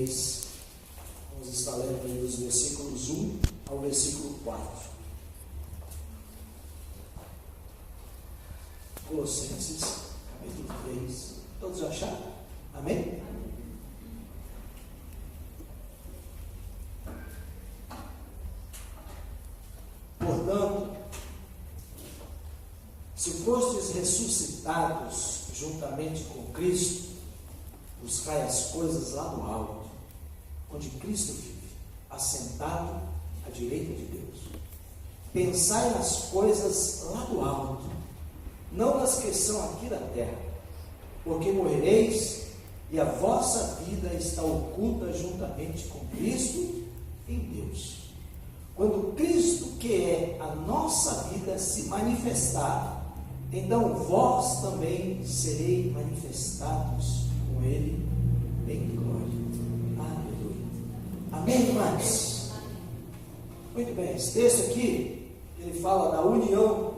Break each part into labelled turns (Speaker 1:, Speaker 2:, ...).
Speaker 1: 3, vamos estar lendo aí dos versículos 1 ao versículo 4. Colossenses, capítulo 3. Todos acharam? Amém? Portanto, se fostes ressuscitados juntamente com Cristo, buscai as coisas lá do alto, onde Cristo vive, assentado à direita de Deus. Pensai nas coisas lá do alto, não nas que são aqui da terra, porque morrereis e a vossa vida está oculta juntamente com Cristo em Deus. Quando Cristo, que é a nossa vida, se manifestar, então vós também sereis manifestados com Ele em glória. Aleluia. Amém, irmãos? Muito bem, esse texto aqui, ele fala da união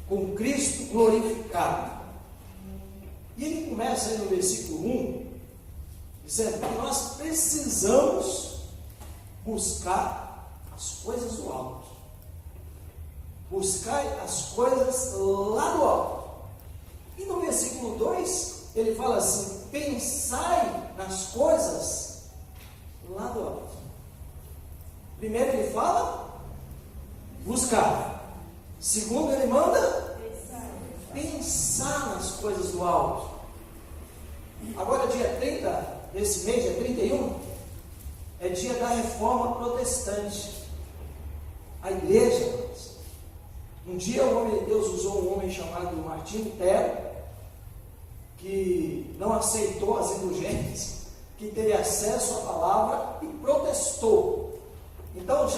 Speaker 1: com Cristo glorificado. E ele começa aí no versículo 1, dizendo que nós precisamos buscar as coisas do alto. Buscai as coisas lá do alto. E no versículo 2, ele fala assim: pensai nas coisas lá do alto. Primeiro ele fala buscar. Segundo ele manda pensar nas coisas do alto. Agora dia 30 desse mês, dia 31, é dia da reforma protestante. A igreja, um dia o homem de Deus usou um homem chamado Martim Lutero, que não aceitou as indulgências, que teve acesso à palavra e protestou. Então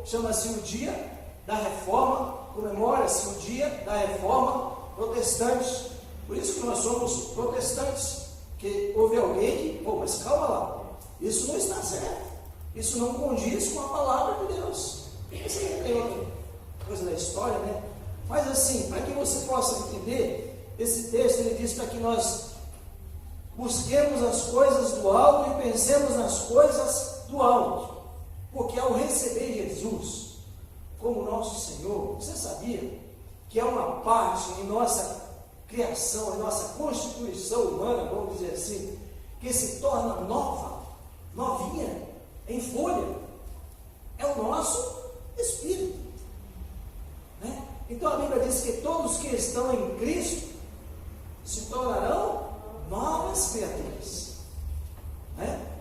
Speaker 1: chama-se o dia da reforma, comemora-se o dia da reforma protestante. Por isso que nós somos protestantes, porque houve alguém que, mas calma lá, isso não está certo, isso não condiz com a palavra de Deus. Isso é outra coisa da história, né? Mas assim, para que você possa entender, esse texto ele diz para que nós busquemos as coisas do alto e pensemos nas coisas do alto, porque ao receber Jesus como nosso Senhor, você sabia que é uma parte em nossa criação, em nossa constituição humana, vamos dizer assim, que se torna nova, novinha, em folha, é o nosso Espírito. Então a Bíblia diz que todos que estão em Cristo se tornarão novas criaturas.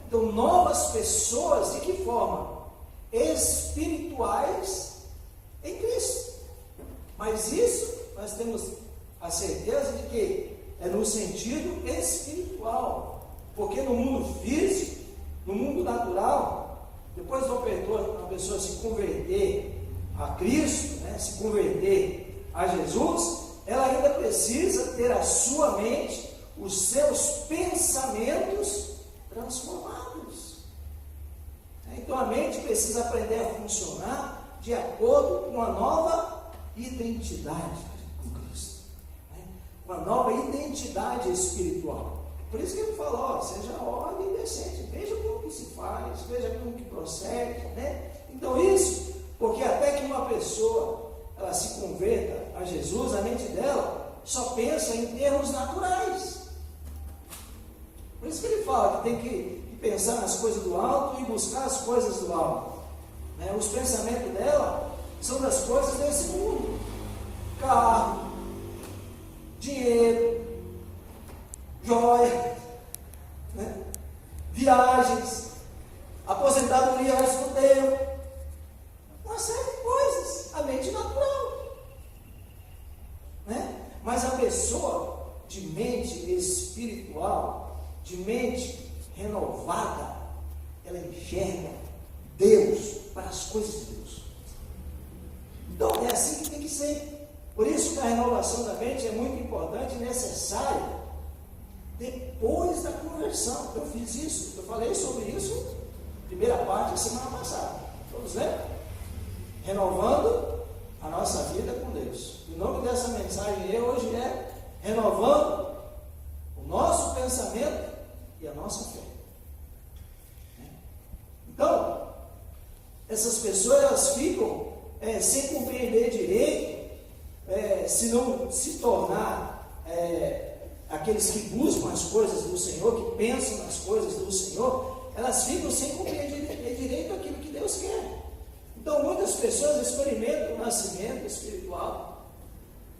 Speaker 1: Então, novas pessoas, de que forma? Espirituais em Cristo. Mas isso nós temos a certeza de que é no sentido espiritual. Porque no mundo físico, no mundo natural, depois uma pessoa se converter a Cristo, se converter a Jesus, ela ainda precisa ter a sua mente, os seus pensamentos transformados. Então a mente precisa aprender a funcionar de acordo com a nova identidade com Cristo, uma nova identidade espiritual. Por isso que ele fala, seja ordem e decente, veja como que se faz, veja como que procede, Então isso, porque até que uma pessoa ela se converta a Jesus, a mente dela só pensa em termos naturais. Por isso que ele fala que tem que pensar nas coisas do alto e buscar as coisas do alto. Os pensamentos dela são das coisas desse mundo: carro, dinheiro, joia, viagens, aposentadoria antes do tempo, uma série de coisas, a mente natural. Mas a pessoa de mente espiritual, de mente renovada, ela enxerga Deus para as coisas de Deus. Então é assim que tem que ser. Por isso que a renovação da mente é muito importante e necessária depois da conversão. Eu fiz isso, eu falei sobre isso, primeira parte da semana passada. Todos lembram? Renovando a nossa vida com Deus. O nome dessa mensagem hoje é renovando o nosso pensamento e a nossa fé. essas pessoas elas ficam sem compreender direito, se não se tornar aqueles que buscam as coisas do Senhor, que pensam nas coisas do Senhor, elas ficam sem compreender direito aquilo que Deus quer. Então muitas pessoas experimentam o nascimento espiritual,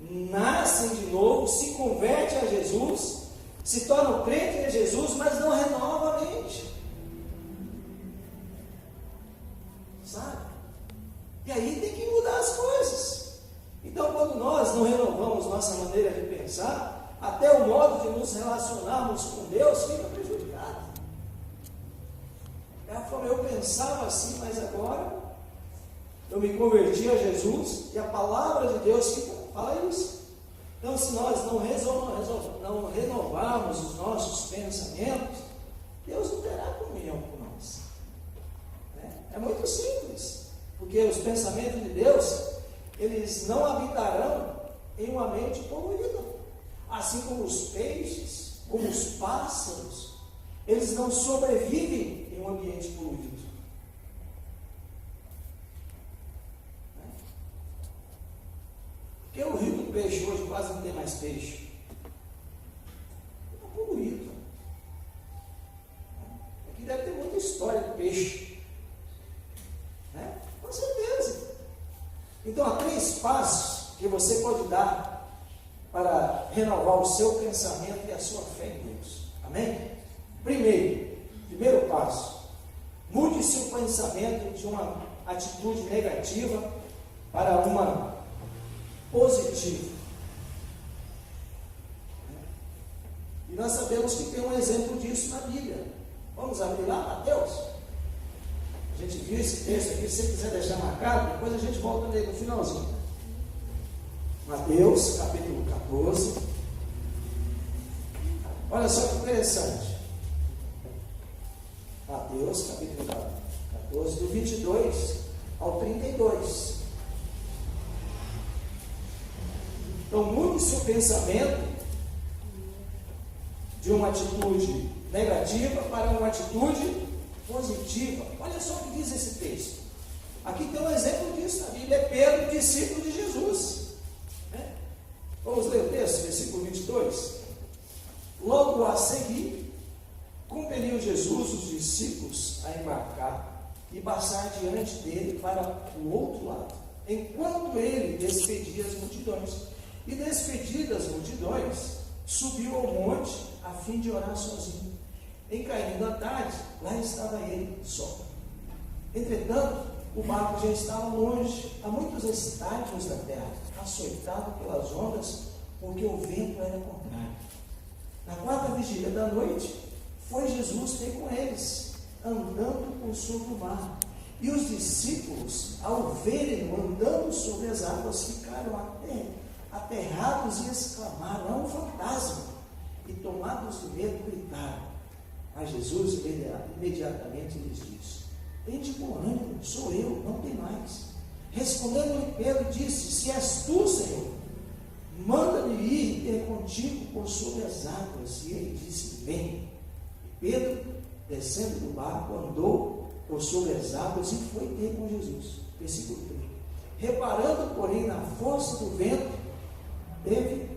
Speaker 1: nascem de novo, se convertem a Jesus, se tornam crentes em Jesus, mas não renovam a mente. Sabe? E aí tem que mudar as coisas. Então, quando nós não renovamos nossa maneira de pensar, até o modo de nos relacionarmos com Deus fica prejudicado. Eu pensava assim, mas agora eu me converti a Jesus e a palavra de Deus fala isso. Então, se nós não renovarmos os nossos pensamentos, Deus não terá comunhão com nós. É muito simples, porque os pensamentos de Deus, eles não habitarão em uma mente poluída. Assim como os peixes, como os pássaros, eles não sobrevivem em um ambiente poluído. Porque o rio do peixe hoje quase não tem mais peixe. Está poluído. Aqui deve ter muita história de peixe. Com certeza. Então há 3 passos que você pode dar para renovar o seu pensamento e a sua fé em Deus. Amém? Primeiro passo, mude seu pensamento de uma atitude negativa para uma positiva. E nós sabemos que tem um exemplo disso na Bíblia. Vamos abrir lá, Mateus? A gente viu esse texto aqui, se você quiser deixar marcado, depois a gente volta nele no finalzinho. Mateus, capítulo 14. Olha só que interessante. Mateus, capítulo 14, do 22 ao 32. Então, mude seu pensamento de uma atitude negativa para uma atitude positiva. Olha só o que diz esse texto. Aqui tem um exemplo disso na Bíblia. É Pedro, discípulo de Jesus. Vamos ler o texto, versículo 22. Logo a seguir, compeliu Jesus os discípulos a embarcar e passar diante dele para o outro lado, enquanto ele despedia as multidões. E despedidas as multidões, subiu ao monte a fim de orar sozinho. Em caindo a tarde, lá estava ele só. Entretanto, o barco já estava longe, a muitos estádios da terra, açoitado pelas ondas, porque o vento era contrário. Na 4ª vigília da noite, foi Jesus ter com eles, andando por sobre o mar. E os discípulos, ao verem-no andando sobre as águas, ficaram aterrados e exclamaram: é um fantasma! E tomados de medo, gritaram. Mas Jesus imediatamente lhes disse: tende bom ânimo, sou eu, não tem mais. Respondendo-lhe Pedro, disse: se és tu, Senhor, manda-me ir ter contigo por sobre as águas. E ele disse: vem. E Pedro, descendo do barco, andou por sobre as águas e foi ter com Jesus. Versículo 3. Reparando, porém, na força do vento, teve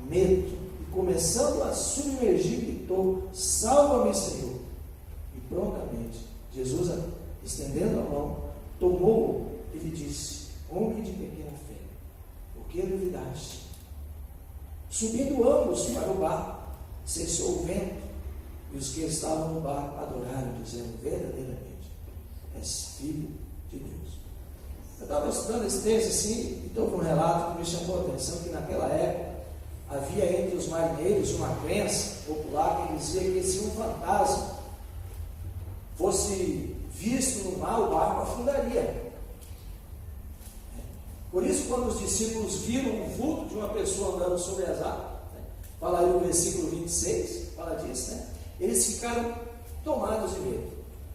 Speaker 1: medo. E começando a submergir, gritou: salva-me, Senhor. E prontamente, Jesus, estendendo a mão, tomou-o e lhe disse: homem de pequena fé, por que duvidaste? Subindo ambos para o barco, cessou o vento, e os que estavam no barco adoraram, dizendo: verdadeiramente, és filho de Deus. Eu estava estudando esse texto assim, e houve um relato que me chamou a atenção, que naquela época havia entre os marinheiros uma crença popular que dizia que se um fantasma fosse visto no mar, o barco afundaria. Por isso, quando os discípulos viram o vulto de uma pessoa andando sobre as águas, fala aí o versículo 26, fala disso, eles ficaram tomados de medo,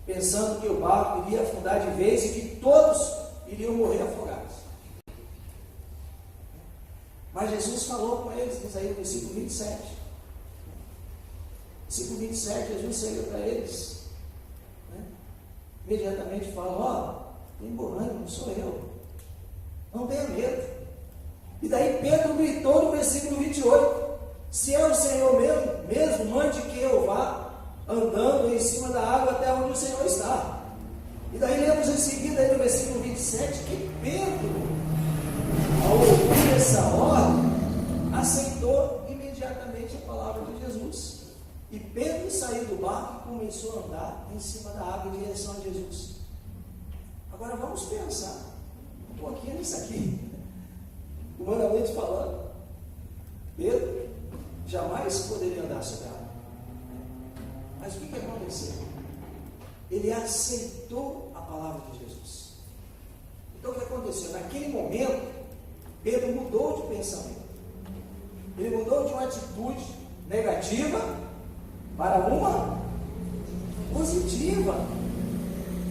Speaker 1: pensando que o barco iria afundar de vez e que todos iriam morrer afogados. Mas Jesus falou com eles, diz aí o versículo 27. Versículo 27, Jesus saiu para eles, imediatamente fala: tem bom ânimo, sou eu. Não tenha medo. E daí Pedro gritou no versículo 28, se é o Senhor mesmo, mande que eu vá andando em cima da água até onde o Senhor está. E daí lemos em seguida, aí no versículo 27, que Pedro, ao ouvir essa ordem, aceitou imediatamente a palavra de Jesus. E Pedro saiu do barco e começou a andar em cima da água em direção a Jesus. Agora vamos pensar um pouquinho nisso aqui. Humanamente falando, Pedro jamais poderia andar sobre a água. Mas o que aconteceu? Ele aceitou a palavra de Jesus. Então o que aconteceu? Naquele momento, Pedro mudou de pensamento. Ele mudou de uma atitude negativa para uma positiva.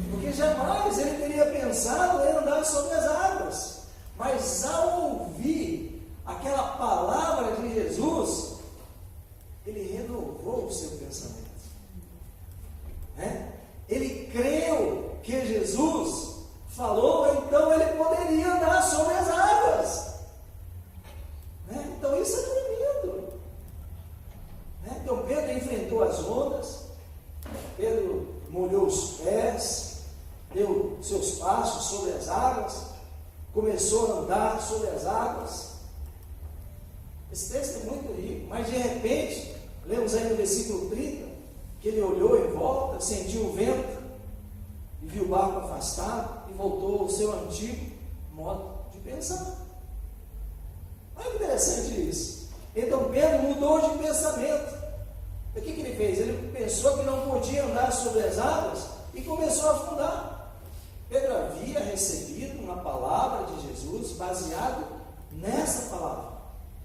Speaker 1: Porque jamais ele teria pensado em andar sobre as águas. Mas ao ouvir aquela palavra de Jesus, ele renovou o seu pensamento. Ele creu que Jesus falou, então ele poderia andar sobre as águas. Então isso é tremendo. Então Pedro enfrentou as ondas, Pedro molhou os pés, deu seus passos sobre as águas, começou a andar sobre as águas. Esse texto é muito rico, mas de repente, lemos aí no versículo 30, que ele olhou em volta, sentiu o vento, e viu o barco afastado, e voltou ao seu antigo modo de pensar. Olha que interessante isso. Então Pedro mudou de pensamento. O que ele fez? Ele pensou que não podia andar sobre as águas, e começou a afundar. Pedro havia recebido uma palavra de Jesus, baseado nessa palavra.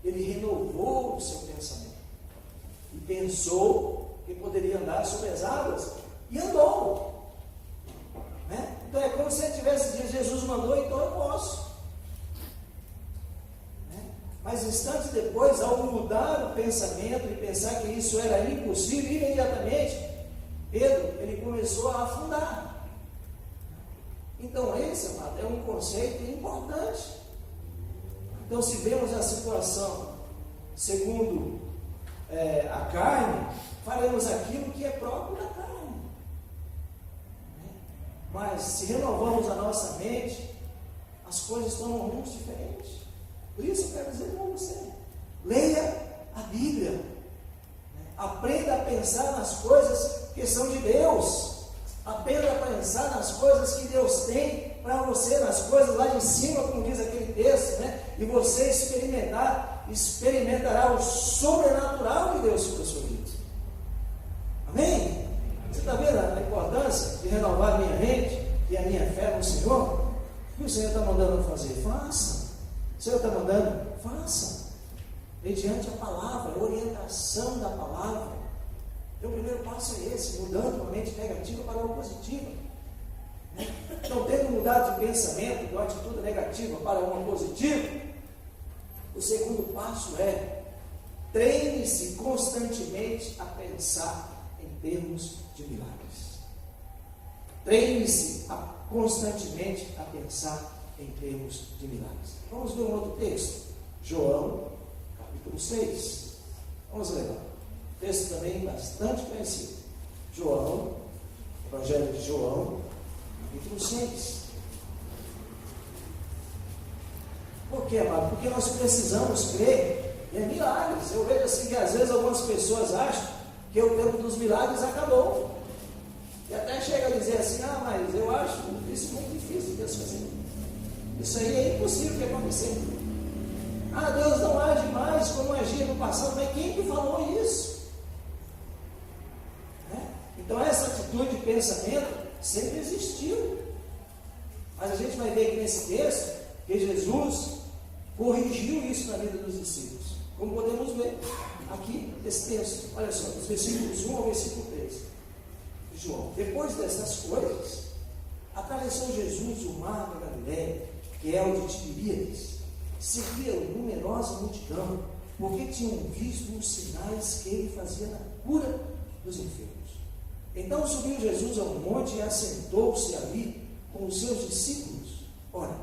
Speaker 1: Ele renovou o seu pensamento, e pensou que poderia andar sobre as águas, e andou. Então é como se ele tivesse dito, Jesus mandou, então eu posso. Mas instantes depois, ao mudar o pensamento e pensar que isso era impossível, imediatamente, Pedro, ele começou a afundar. Então esse, amado, é um conceito importante. Então se vemos a situação segundo a carne, faremos aquilo que é próprio da carne. Mas se renovamos a nossa mente, as coisas tomam rumos diferentes. Por isso eu quero dizer para você, leia a Bíblia, aprenda a pensar nas coisas que são de Deus, aprenda a pensar nas coisas que Deus tem para você, nas coisas lá de cima, como diz aquele texto, e você experimentará o sobrenatural de Deus sobre a sua vida. Amém? Você está vendo a importância de renovar a minha mente e a minha fé no Senhor? O que o Senhor está mandando fazer? Faça. O Senhor está mandando? Faça. Mediante a palavra, a orientação da palavra. O primeiro passo é esse, mudando uma mente negativa para uma positiva. Então, tendo mudado de pensamento, de uma atitude negativa para uma positiva, o segundo passo é treine-se constantemente a pensar em termos de milagres. Treine-se constantemente a pensar em termos de milagres. Vamos ver um outro texto. João, capítulo 6. Vamos ler lá. Texto também bastante conhecido. João, Evangelho de João, capítulo 6. Por quê, amado? Porque nós precisamos crer em milagres. Eu vejo assim que às vezes algumas pessoas acham que o tempo dos milagres acabou. E até chega a dizer assim, mas eu acho isso muito difícil de Deus fazer. Isso aí é impossível de acontecer. Deus não age mais como agia no passado. Mas quem que falou isso? Então essa atitude de pensamento sempre existiu. Mas a gente vai ver aqui nesse texto que Jesus corrigiu isso na vida dos discípulos. Como podemos ver aqui nesse texto. Olha só, dos versículos 1 ao versículo 3 de João. Depois dessas coisas, atravessou Jesus o mar da Galileia, que é o de Tiberíades. Seguia numerosa multidão, porque tinham visto os sinais que ele fazia na cura dos enfermos. Então subiu Jesus ao monte e assentou-se ali com os seus discípulos. Ora,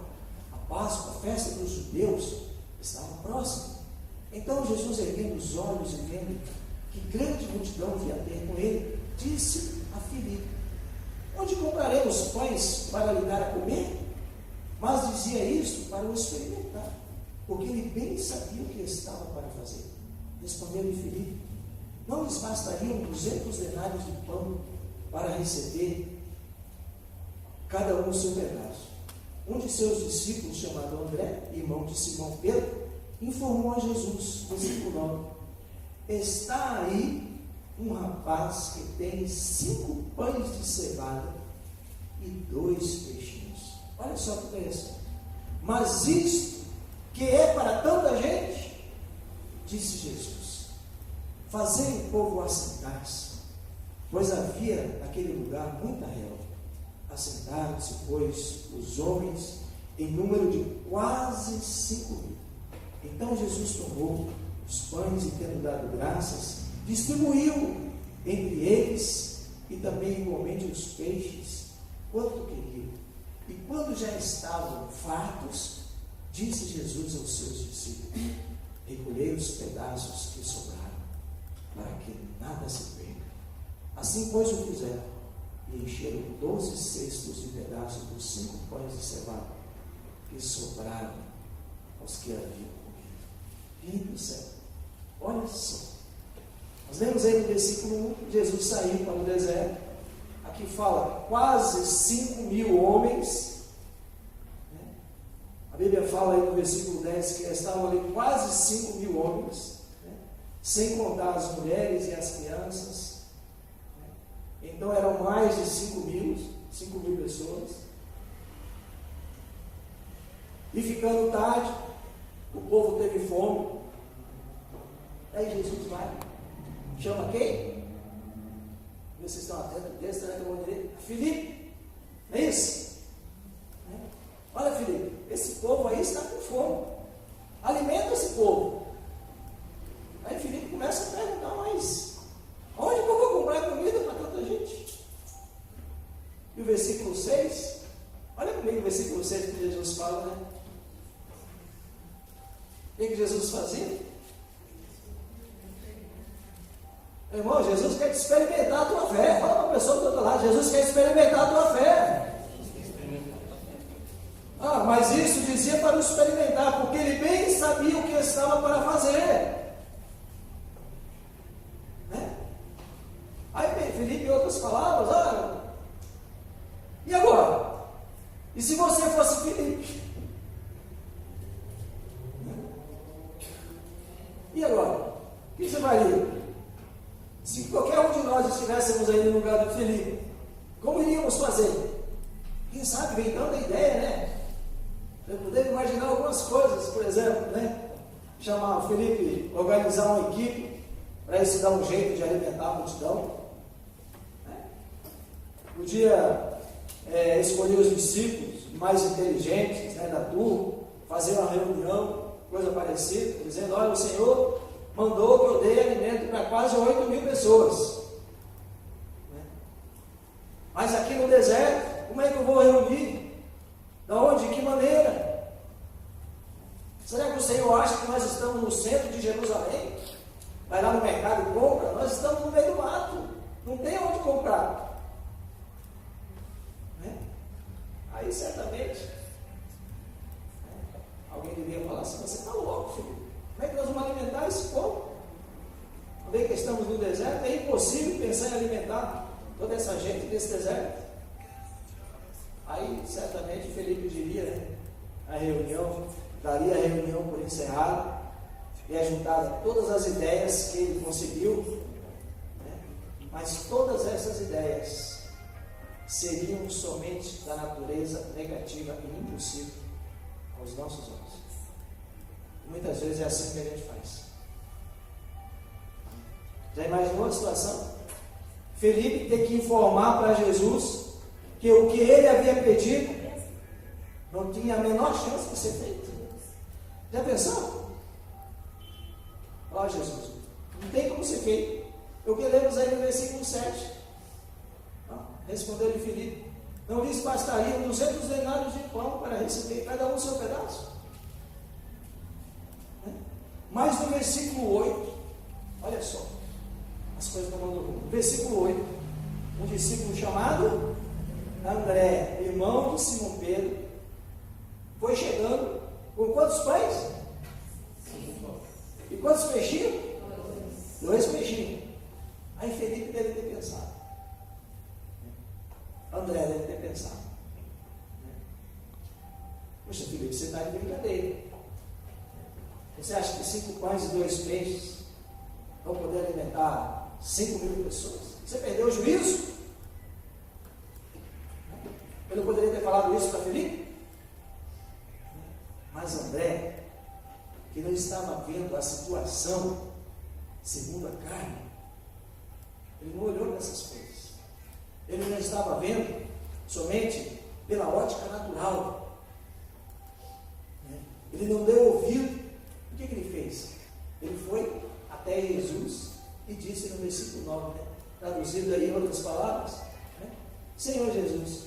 Speaker 1: a Páscoa, a festa dos judeus, estava próxima. Então Jesus, erguendo os olhos e vendo que grande multidão vinha ter com ele, disse a Filipe: onde compraremos pães para lhe dar a comer? Mas dizia isso para o experimentar, porque ele bem sabia o que estava para fazer. Respondeu-lhe Filipe: não lhes bastariam 200 denários de pão para receber cada um o seu pedaço? Um de seus discípulos, chamado André, irmão de Simão Pedro, informou a Jesus, versículo 9: está aí um rapaz que tem 5 pães de cevada e 2 peixinhos. Olha só que interessante. Mas isto que é para tanta gente, disse Jesus, fazei o povo assentar-se, pois havia naquele lugar muita relva. Assentaram-se, pois, os homens em número de quase 5.000. Então Jesus tomou os pães e, tendo dado graças, distribuiu entre eles e também igualmente os peixes, quanto queriam. E quando já estavam fartos, disse Jesus aos seus discípulos: recolhei os pedaços que sobraram, para que nada se perca. Assim, pois, o fizeram, e encheram 12 cestos de pedaços dos 5 pães de cevada que sobraram aos que haviam comido. Gente do céu, olha só. Nós lemos aí no versículo 1, Jesus saiu para o deserto. Aqui fala quase 5.000 homens. A Bíblia fala aí no versículo 10 que estavam ali quase 5.000 homens, sem contar as mulheres e as crianças. Então eram mais de 5.000 pessoas. E ficando tarde, o povo teve fome. Aí Jesus vai, chama quem? Vocês estão atentos, desse, né, que eu vou dizer? Filipe, não é isso? Olha, Filipe, esse povo aí está com fome, alimenta esse povo. Aí Filipe começa a perguntar: mas onde que eu vou comprar comida para tanta gente? E o versículo 6, olha comigo o versículo 6 que Jesus fala, né? O que Jesus fazia? Irmão, Jesus quer experimentar a tua fé. Fala para a pessoa do outro lado: Jesus quer experimentar a tua fé. Mas isso dizia para experimentar, porque ele bem sabia o que estava para fazer. Aí Filipe, em outras palavras, e agora? E se você fosse Filipe? E agora? O que você faria? Se qualquer um de nós estivéssemos aí no lugar do Filipe, como iríamos fazer? Quem sabe vem tanta ideia, né? Eu poderia imaginar algumas coisas, por exemplo, chamar o Filipe, organizar uma equipe para isso dar um jeito de alimentar a multidão. Podia escolher os discípulos mais inteligentes, da turma, fazer uma reunião, coisa parecida, dizendo: olha, o Senhor mandou que eu dê alimento para quase 8.000 pessoas. Mas aqui no deserto, como é que eu vou reunir? Da onde? De que maneira? Será que o Senhor acha que nós estamos no centro de Jerusalém? Vai lá no mercado e compra? Nós estamos no meio do mato, não tem onde comprar. Aí certamente alguém deveria falar assim: você está louco, filho, como é que nós vamos alimentar esse povo? Bem que estamos no deserto, é impossível pensar em alimentar toda essa gente desse deserto. Aí certamente Felipe diria a reunião, daria a reunião por encerrada, e ajuntada todas as ideias que ele conseguiu, mas todas essas ideias seriam somente da natureza negativa e impossível aos nossos olhos. Muitas vezes é assim que a gente faz. Já imaginou a situação? Felipe ter que informar para Jesus que o que ele havia pedido não tinha a menor chance de ser feito. Já pensou? Ó Jesus, não tem como ser feito. O que lemos aí no versículo 7. Respondeu-lhe Filipe: Não lhes bastariam 200 denários de pão para receber cada um seu pedaço? Mas no versículo 8, olha só, as coisas estão mandando rumo. Versículo 8, um discípulo chamado André, irmão de Simão Pedro, foi chegando com quantos pães? E quantos peixinhos? 2 peixinhos. Aí Felipe deve ter pensado. André deve ter pensado. Poxa, Felipe, você está de brincadeira. Você acha que 5 pães e 2 peixes vão poder alimentar 5.000 pessoas? Você perdeu o juízo? Eu não poderia ter falado isso para Felipe? Mas André, que não estava vendo a situação segundo a carne, ele não olhou nessas coisas. Ele não estava vendo somente pela ótica natural. Ele não deu ouvido. O que ele fez? Ele foi até Jesus e disse no versículo 9, traduzido aí em outras palavras, Senhor Jesus,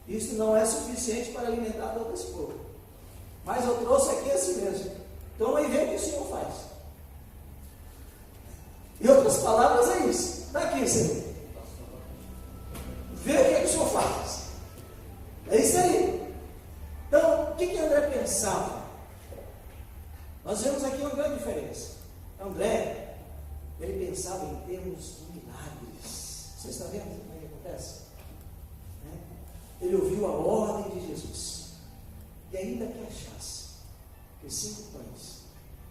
Speaker 1: isto não é suficiente para alimentar todo esse povo, mas eu trouxe aqui assim mesmo. Toma e vê o que o Senhor faz. Em outras palavras é isso. Está aqui, Senhor. Vê o que o Senhor faz. É isso aí. Então, o que André pensava? Nós vemos aqui uma grande diferença. André, ele pensava em termos de milagres. Você está vendo como é que acontece? Ele ouviu a ordem de Jesus. E ainda que achasse que 5 pães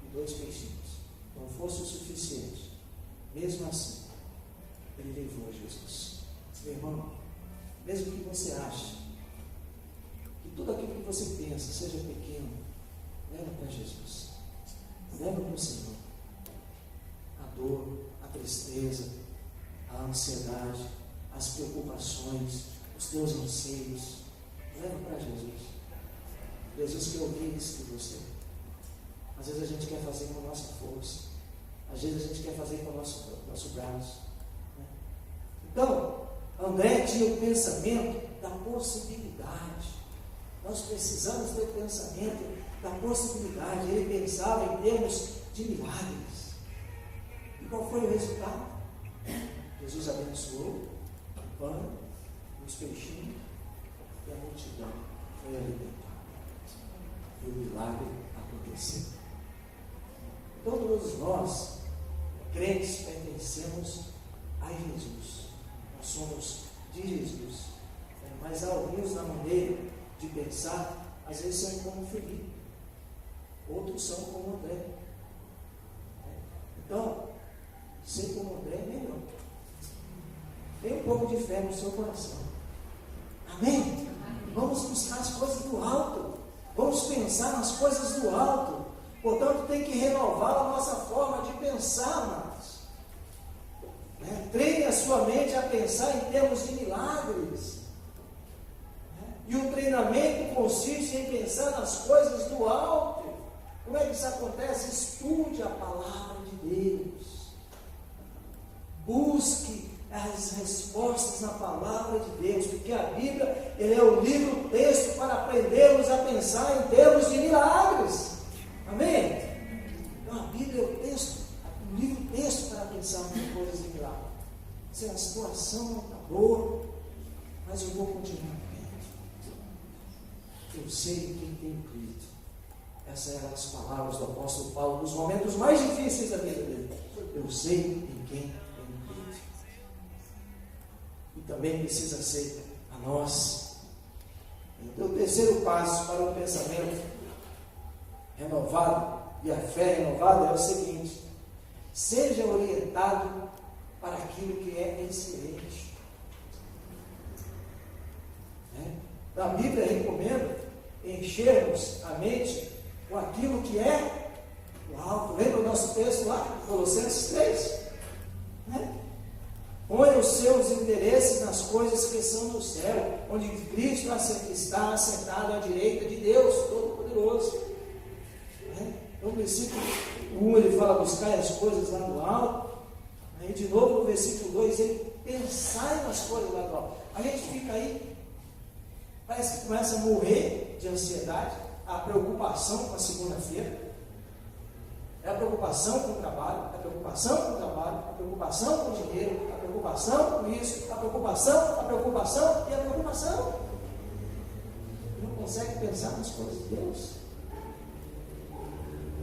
Speaker 1: e 2 peixinhos não fosse o suficiente, mesmo assim, ele levou a Jesus. Meu irmão, mesmo que você ache que tudo aquilo que você pensa seja pequeno, leva para Jesus. Leva para o Senhor. A dor, a tristeza, a ansiedade, as preocupações, os teus anseios, leva para Jesus. Jesus quer ouvir isso de você. Às vezes a gente quer fazer com a nossa força, às vezes a gente quer fazer com o nosso braço. Então, André tinha o pensamento da possibilidade. Nós precisamos ter o pensamento da possibilidade. Ele pensava em termos de milagres. E qual foi o resultado? Jesus abençoou o pão, os peixinhos, e a multidão foi alimentada. E o milagre aconteceu. Todos nós, crentes, pertencemos a Jesus. Nós somos de Jesus. Mas há alguns na maneira de pensar, às vezes são como Felipe, outros são como André. Então, ser como André é melhor. Tem um pouco de fé no seu coração. Amém? Vamos buscar as coisas do alto. Vamos pensar nas coisas do alto. Portanto, tem que renovar a nossa forma de pensar, amados. Treine a sua mente a pensar em termos de milagres. E o treinamento consiste em pensar nas coisas do alto. Como é que isso acontece? Estude a palavra de Deus. Busque as respostas na palavra de Deus, porque a Bíblia ele é o livro texto para aprendermos a pensar em termos de milagres. Amém? Então a Bíblia é o texto, o livro texto para pensar em coisas de milagres. Se a situação não está boa, mas eu vou continuar crendo. Eu sei em quem tenho crido. Essas eram as palavras do apóstolo Paulo nos momentos mais difíceis da vida dele. Eu sei em quem tenho crido. E também precisa ser a nós. Então, o terceiro passo para o pensamento renovado e a fé renovada é o seguinte: seja orientado para aquilo que é excelente. A Bíblia recomenda enchermos a mente com aquilo que é o alto. Lembra o nosso texto lá, Colossenses 3? Põe os seus interesses nas coisas que são do céu, onde Cristo está assentado à direita de Deus Todo-Poderoso. No versículo 1 ele fala buscar as coisas lá do alto. Aí de novo no versículo 2 ele pensar nas coisas lá do alto. A gente fica aí Parece que começa a morrer de ansiedade, a preocupação com a segunda-feira. É a preocupação com o trabalho, a preocupação com o trabalho, a preocupação com o dinheiro, a preocupação com isso, a preocupação e a preocupação. Não consegue pensar nas coisas de Deus.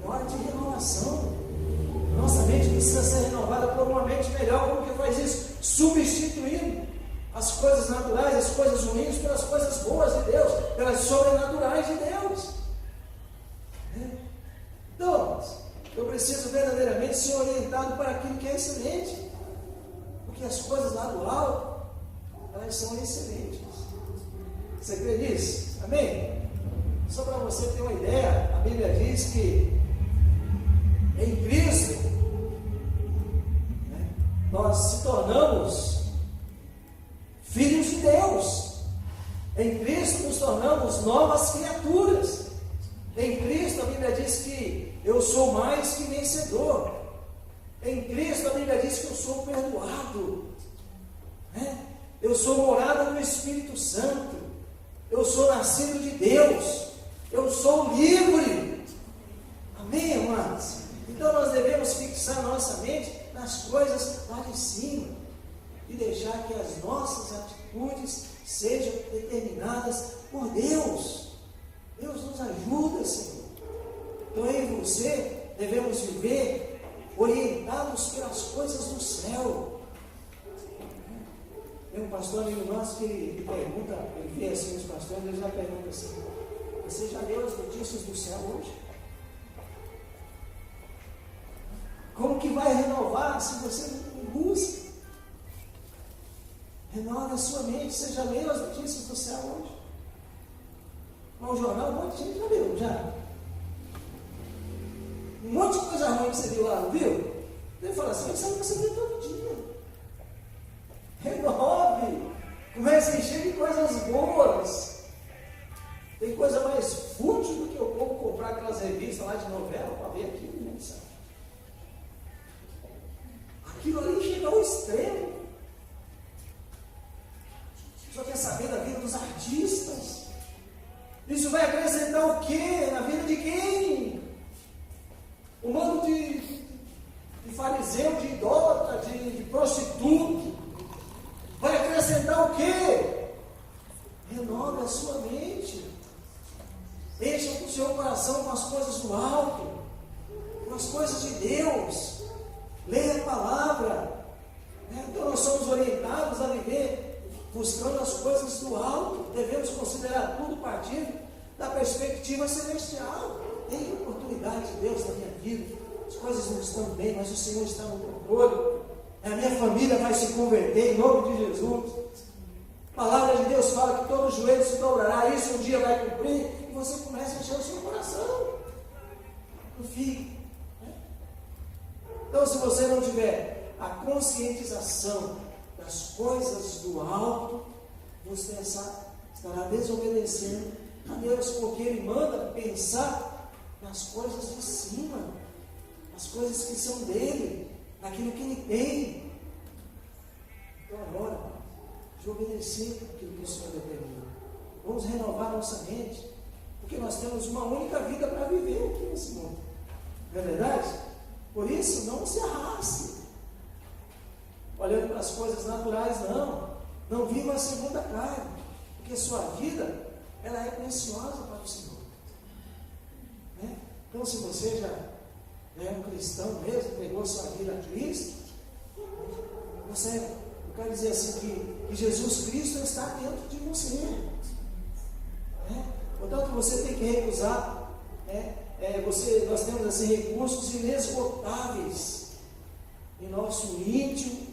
Speaker 1: É hora de renovação. Nossa mente precisa ser renovada por uma mente melhor. Como que faz isso? Substituindo as coisas naturais, as coisas ruins, pelas coisas boas de Deus, pelas sobrenaturais de Deus. Então, eu preciso verdadeiramente ser orientado para aquilo que é excelente, porque as coisas lá do alto, elas são excelentes. Você crê nisso? Amém? Só para você ter uma ideia, a Bíblia diz que em Cristo, nós se tornamos filhos de Deus. Em Cristo nos tornamos novas criaturas. Em Cristo a Bíblia diz que eu sou mais que vencedor. Em Cristo a Bíblia diz que eu sou perdoado. Eu sou morada do Espírito Santo. Eu sou nascido de Deus. Eu sou livre. Amém, amados? Então nós devemos fixar nossa mente nas coisas lá de cima e deixar que as nossas atitudes sejam determinadas por Deus. Deus nos ajuda, Senhor. Então eu e você devemos viver orientados pelas coisas do céu. Tem um pastor amigo nosso que ele pergunta, ele vê assim os pastores, ele já pergunta assim: você já leu as notícias do céu hoje? Como que vai renovar se você não busca? Renova a sua mente. Você já leu as notícias do céu hoje? No jornal, um monte de gente já leu, já. Um monte de coisa ruim que você viu lá, não viu? Ele fala assim: sabe que você vê todo dia. Renove. Comece a encher de coisas boas. Tem coisa mais fútil do que o povo comprar aquelas revistas lá de novela para ver aquilo, né? Aquilo ali chega ao extremo. Só quer saber da vida dos artistas. Isso vai acrescentar o quê? Na vida de quem? Um bando de fariseu, de idólatra, de prostituto. Vai acrescentar o quê? Renove a sua mente. Encha o seu coração com as coisas do alto, com as coisas de Deus. Leia a palavra. Então nós somos orientados a viver buscando as coisas do alto. Devemos considerar tudo partindo da perspectiva celestial. Tem oportunidade de Deus na minha vida. As coisas não estão bem, mas o Senhor está no controle. A minha família vai se converter em nome de Jesus. A palavra de Deus fala que todo joelho se dobrará. Isso um dia vai cumprir. E você começa a encher o seu coração. Não fique. Então, se você não tiver a conscientização das coisas do alto, você estará desobedecendo a Deus, porque Ele manda pensar nas coisas de cima, nas coisas que são dele, naquilo que Ele tem. Então, agora, de obedecer aquilo que o Senhor determina. Vamos renovar nossa mente, porque nós temos uma única vida para viver aqui nesse mundo. Não é verdade? Por isso, não se arraste olhando para as coisas naturais, não viva a segunda carne, porque sua vida, ela é preciosa para o Senhor. Então, se você já é um cristão mesmo, entregou sua vida a Cristo, eu quero dizer assim, que Jesus Cristo está dentro de você. Portanto, você tem que recusar, nós temos assim recursos inesgotáveis em nosso íntimo.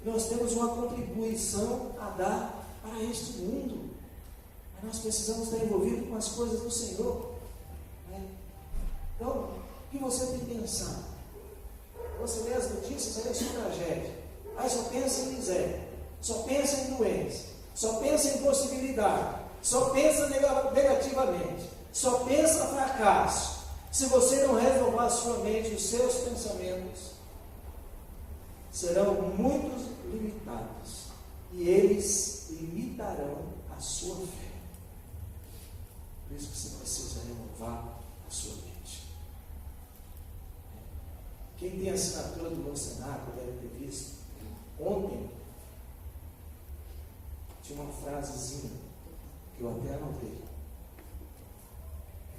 Speaker 1: Nós temos uma contribuição a dar para este mundo, mas nós precisamos estar envolvidos com as coisas do Senhor. Então, o que você tem pensado? Você lê as notícias, aí é só tragédia, aí só pensa em miséria, só pensa em doença, só pensa em possibilidade, só pensa negativamente, só pensa em fracasso. Se você não renovar a sua mente, os seus pensamentos serão muito limitados e eles limitarão a sua fé. Por isso que você precisa renovar a sua mente. Quem tem a assinatura do meu cenáculo deve ter visto. Ontem tinha uma frasezinha que eu até anotei.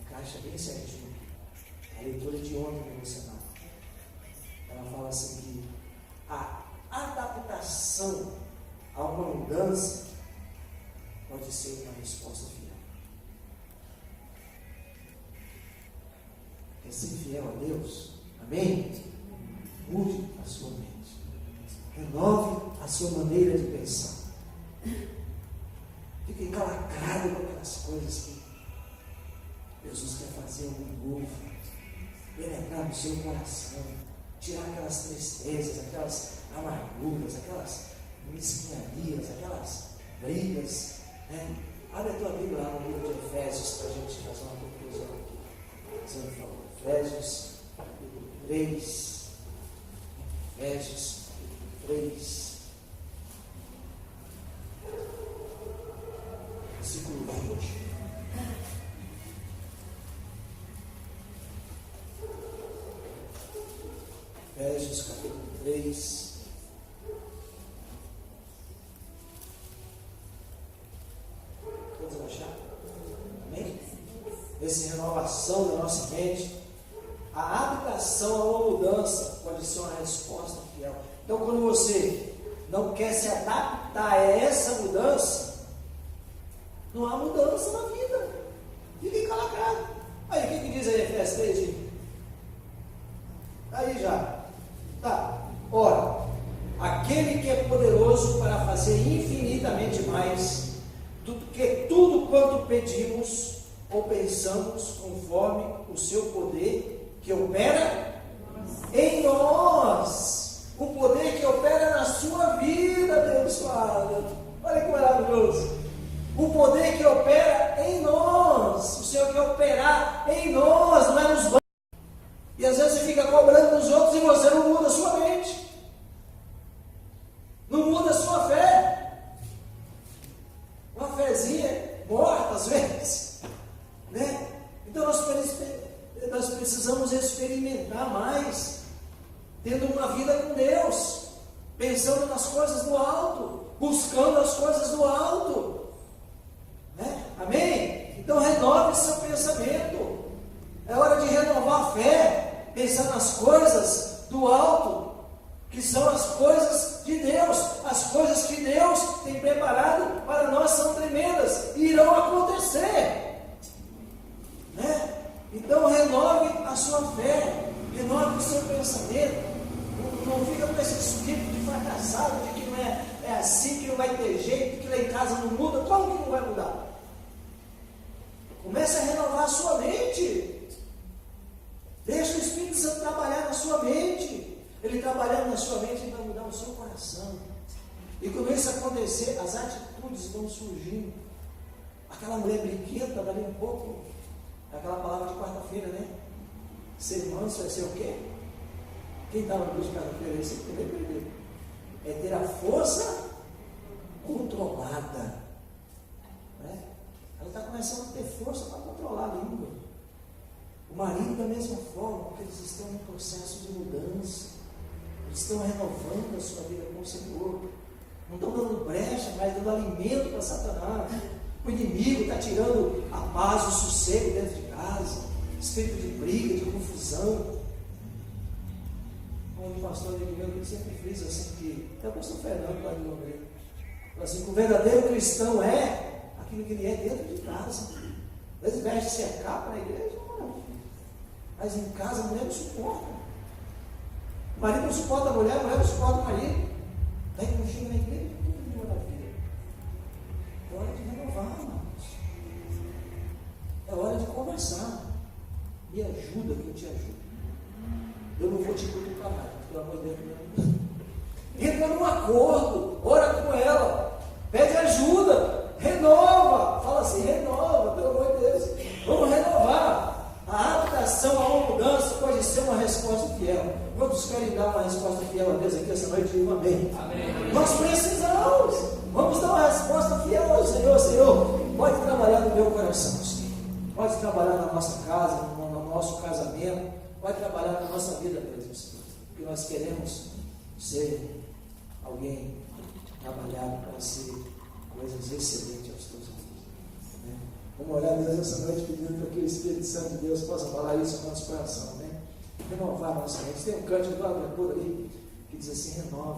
Speaker 1: Encaixa bem certinho. A leitura de ontem do meu cenáculo. Ela fala assim que a adaptação a uma mudança pode ser uma resposta fiel. Quer ser fiel a Deus? Amém? Mude a sua mente. Renove a sua maneira de pensar. Fique encalacrado com aquelas coisas que Jesus quer fazer algo novo. Penetrar no seu coração. Tirar aquelas tristezas, aquelas amarguras, aquelas mesquinharias, aquelas brigas. Né? Abre a tua Bíblia lá no livro de Efésios para a gente fazer uma conclusão aqui. Você me falou, Efésios, capítulo 3. Efésios, capítulo 3. Versículo 20. Efésios, capítulo 3. Todos achar? Amém? Essa renovação da nossa mente, a adaptação a uma mudança pode ser uma resposta fiel. Então, quando você não quer se adaptar a essa mudança, não há mudança na vida. Fica encalacrado. Aí, o que diz aí Efésios 3, gente? Aí já. Tá. Ora, aquele que é poderoso para fazer infinitamente mais do que tudo quanto pedimos ou pensamos, conforme o seu poder que opera em nós. O poder que opera na sua vida, abençoada. Olha que maravilhoso. O poder que opera em nós. O Senhor quer operar em nós, não é nos bancos. E às vezes você fica cobrando dos outros e você não muda a sua mente. Não muda a sua fé. Uma fezinha morta às vezes. Né? Então nós precisamos experimentar mais. Tendo uma vida com Deus. Pensando nas coisas do alto. Buscando as coisas do alto. Né? Amém? Então renove seu pensamento. É hora de renovar a fé. Pensar nas coisas do alto, que são as coisas de Deus. As coisas que Deus tem preparado para nós são tremendas e irão acontecer. Né? Então renove a sua fé, renove o seu pensamento. Não fica com esse espírito de fracassado, de que não é assim, que não vai ter jeito, que lá em casa não muda. Como que não vai mudar? Comece a renovar a sua mente. Deixa o Espírito Santo trabalhar na sua mente. Ele trabalhando na sua mente, ele vai mudar o seu coração. E quando isso acontecer, as atitudes vão surgindo. Aquela mulher brinquenta, dali um pouco, aquela palavra de quarta-feira, né? Ser manso é ser o quê? Quem estava no curso de quarta-feira? Esse primeiro. É ter a força controlada. Né? Ela está começando a ter força para controlar a língua. O marido da mesma forma, porque eles estão em processo de mudança. Eles estão renovando a sua vida com o Senhor. Não estão dando brecha, mas dando alimento para Satanás. O inimigo está tirando a paz, o sossego dentro de casa. Espírito de briga, de confusão. Um pastor amigo meu que sempre frisa assim que, até o pastor Fernando lá de Londrina, fala assim, que o verdadeiro cristão é aquilo que ele é dentro de casa. Às vezes veste-se a capa na igreja, mas em casa a mulher não suporta. O marido não suporta a mulher não suporta o marido. Daí quando chega na igreja, tudo de maravilha. É hora de renovar, irmãos. É hora de conversar. Me ajuda que eu te ajudo. Eu não vou te cutucar mais, pelo amor de Deus. Entra num acordo, ora com ela, pede ajuda, renova. Fala assim, renova, pelo amor de Deus. Vamos renovar. A adaptação a uma mudança pode ser uma resposta fiel. Quantos querem dar uma resposta fiel a Deus aqui essa noite? Digo amém. Amém. Nós precisamos. Vamos dar uma resposta fiel ao Senhor. Senhor, pode trabalhar no meu coração, Senhor. nossa casa, no nosso casamento, vai trabalhar na nossa vida mesmo, Senhor. Porque nós queremos ser alguém trabalhado para ser coisas excelentes aos teus olhos. Né? Vamos orar a Deus essa noite, pedindo para que o Espírito Santo de Deus possa falar isso no nosso coração, né? Renovar a nossa mente. Tem um cântico do Aventura aí que diz assim: renova.